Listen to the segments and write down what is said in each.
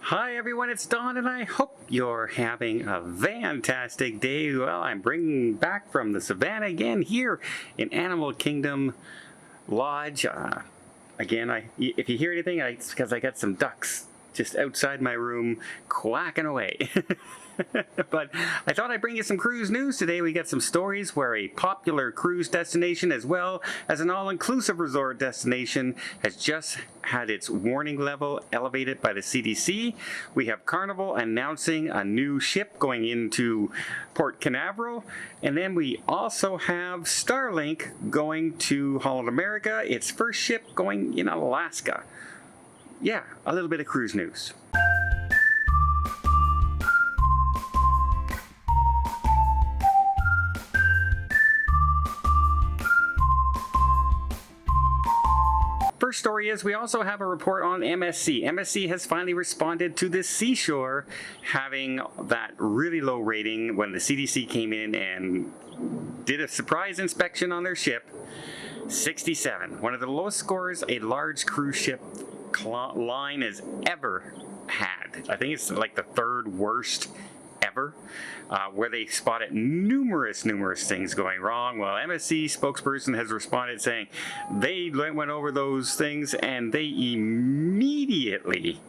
Hi everyone, it's Don and I hope you're having a fantastic day. Well, I'm bringing back from the savannah again here in Animal Kingdom Lodge. Again, if you hear anything, it's because I got some ducks just outside my room quacking away. But I thought I'd bring you some cruise news today. We got some stories where a popular cruise destination as well as an all-inclusive resort destination has just had its warning level elevated by the CDC. We have Carnival announcing a new ship going into Port Canaveral. And then we also have Starlink going to Holland America, its first ship going in Alaska. Yeah, a little bit of cruise news. First story is we also have a report on MSC. MSC has finally responded to the Seashore having that really low rating when the CDC came in and did a surprise inspection on their ship. 67, one of the lowest scores a large cruise ship line has ever had. I think it's like the third worst ever, where they spotted numerous things going wrong. Well, MSC spokesperson has responded saying they went over those things and they immediately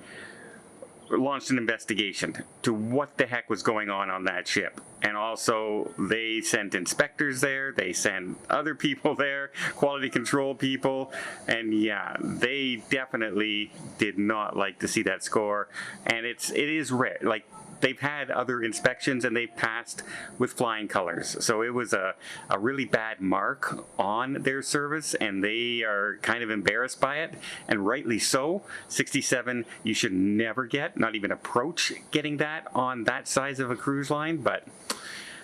launched an investigation to what the heck was going on that ship. And also they sent inspectors there, they sent other people there, quality control people, and yeah, they definitely did not like to see that score. And it is rare, like they've had other inspections and they've passed with flying colors. So it was a really bad mark on their service and they are kind of embarrassed by it, and rightly so. 67 you should never get, not even approach getting that on that size of a cruise line, but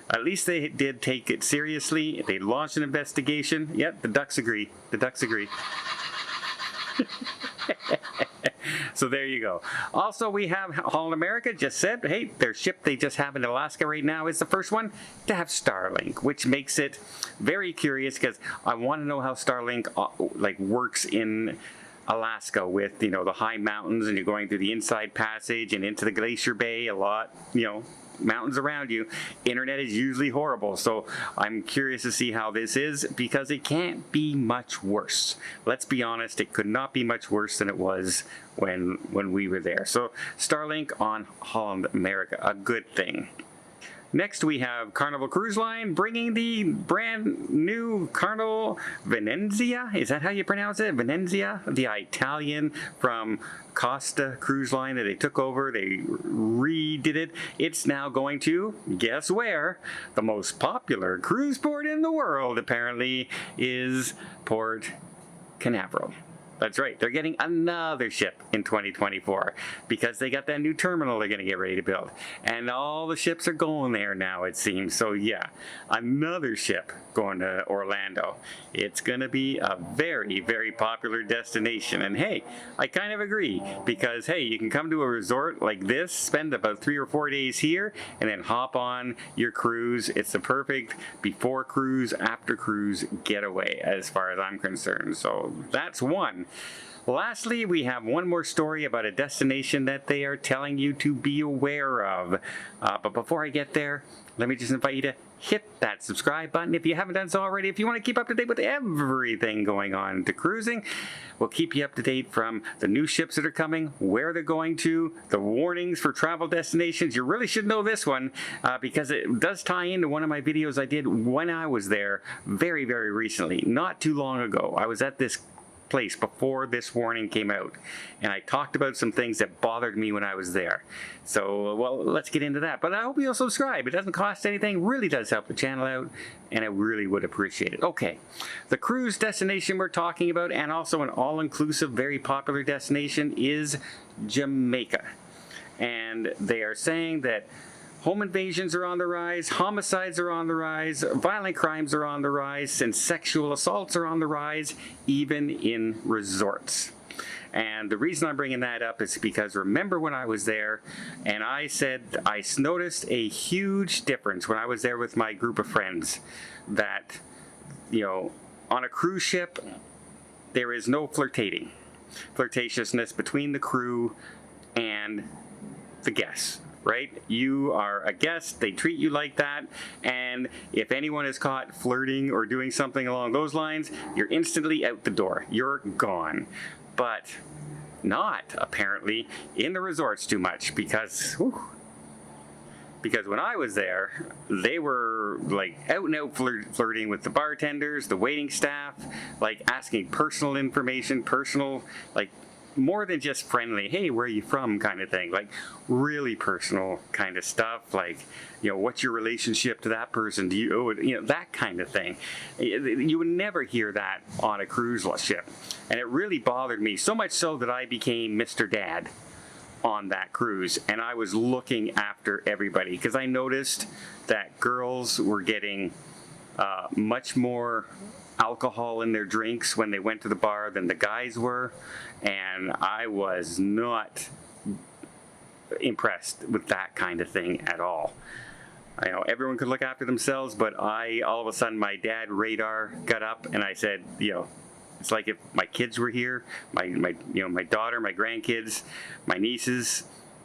at least they did take it seriously. They launched an investigation. Yep, the ducks agree. The ducks agree. So there you go. Also, we have Holland America just said, hey, their ship they just have in Alaska right now is the first one to have Starlink, which makes it very curious because I want to know how Starlink works in Alaska with, the high mountains, and you're going through the inside passage and into the glacier bay a lot, mountains around you. Internet is usually horrible, so I'm curious to see how this is, because it can't be much worse. Let's be honest, it could not be much worse than it was when we were there. So Starlink on Holland America, a good thing. Next, we have Carnival Cruise Line bringing the brand new Carnival Venezia. Is that how you pronounce it? Venezia? The Italian from Costa Cruise Line that they took over. They redid it. It's now going to, guess where? The most popular cruise port in the world, apparently, is Port Canaveral. That's right, they're getting another ship in 2024 because they got that new terminal they're going to get ready to build. And all the ships are going there now, it seems. So yeah, another ship going to Orlando. It's going to be a very popular destination. And hey, I kind of agree, because hey, you can come to a resort like this, spend about 3 or 4 days here, and then hop on your cruise. It's the perfect before cruise, after cruise getaway as far as I'm concerned. So that's one. Lastly, we have one more story about a destination that they are telling you to be aware of. But before I get there, let me just invite you to hit that subscribe button if you haven't done so already. If you want to keep up to date with everything going on to cruising, we'll keep you up to date from the new ships that are coming, where they're going to, the warnings for travel destinations. You really should know this one because it does tie into one of my videos I did when I was there very recently, not too long ago. I was at this place before this warning came out, and I talked about some things that bothered me when I was there. So, well, let's get into that. But I hope you'll subscribe. It doesn't cost anything, really does help the channel out, and I really would appreciate it. Okay, the cruise destination we're talking about, and also an all-inclusive, very popular destination, is Jamaica. And they are saying that home invasions are on the rise, homicides are on the rise, violent crimes are on the rise, and sexual assaults are on the rise, even in resorts. And the reason I'm bringing that up is because remember when I was there and I said I noticed a huge difference when I was there with my group of friends that, on a cruise ship, there is no flirtatiousness between the crew and the guests, right? You are a guest, they treat you like that, and if anyone is caught flirting or doing something along those lines, you're instantly out the door. You're gone. But not, apparently, in the resorts too much, because when I was there, they were like out and out flirting with the bartenders, the waiting staff, like asking personal information, like more than just friendly, hey, where are you from kind of thing, like really personal kind of stuff, like, what's your relationship to that person? Do you owe it? That kind of thing. You would never hear that on a cruise ship. And it really bothered me, so much so that I became Mr. Dad on that cruise, and I was looking after everybody because I noticed that girls were getting much more alcohol in their drinks when they went to the bar than the guys were, and I was not impressed with that kind of thing at all. I know everyone could look after themselves, but all of a sudden my dad radar got up, and I said, it's like if my kids were here, my daughter, my grandkids, my nieces,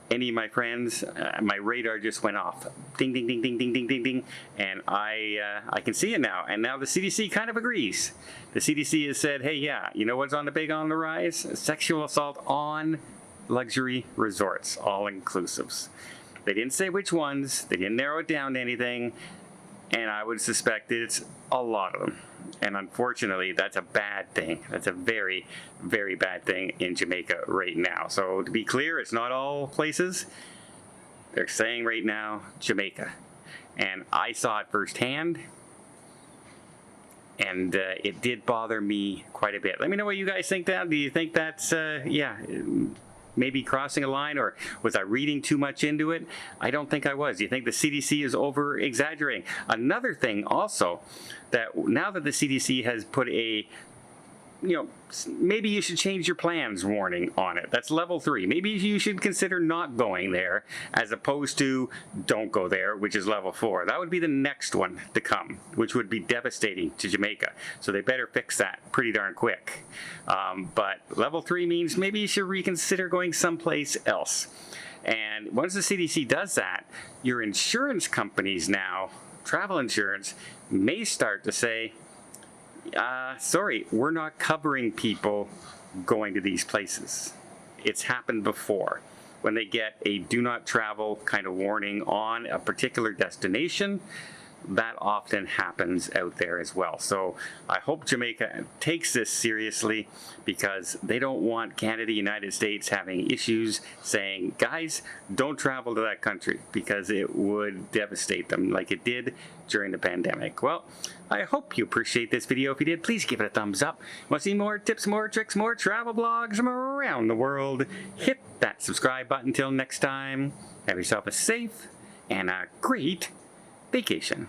any of my friends, my radar just went off. Ding, ding, ding, ding, ding, ding, ding, ding. And I can see it now. And now the CDC kind of agrees. The CDC has said, hey, yeah, you know what's on the rise? Sexual assault on luxury resorts, all inclusives. They didn't say which ones. They didn't narrow it down to anything. And I would suspect it's a lot of them. And unfortunately, that's a bad thing. That's a very, very bad thing in Jamaica right now. So to be clear, it's not all places. They're saying right now, Jamaica. And I saw it firsthand. And it did bother me quite a bit. Let me know what you guys think. Do you think that's, maybe crossing a line, or was I reading too much into it? I don't think I was. Do you think the CDC is over exaggerating? Another thing also, that now that the CDC has put a, maybe you should change your plans warning on it. That's level 3. Maybe you should consider not going there as opposed to don't go there, which is level 4. That would be the next one to come, which would be devastating to Jamaica. So they better fix that pretty darn quick. But level 3 means maybe you should reconsider going someplace else. And once the CDC does that, your insurance companies now, travel insurance, may start to say, sorry, we're not covering people going to these places. It's happened before. When they get a do not travel kind of warning on a particular destination, that often happens out there as well. So I hope Jamaica takes this seriously, because they don't want Canada, United States having issues saying, guys, don't travel to that country, because it would devastate them like it did during the pandemic. Well, I hope you appreciate this video. If you did, please give it a thumbs up. Want to see more tips, more tricks, more travel blogs from around the world? Hit that subscribe button. Till next time, have yourself a safe and a great vacation.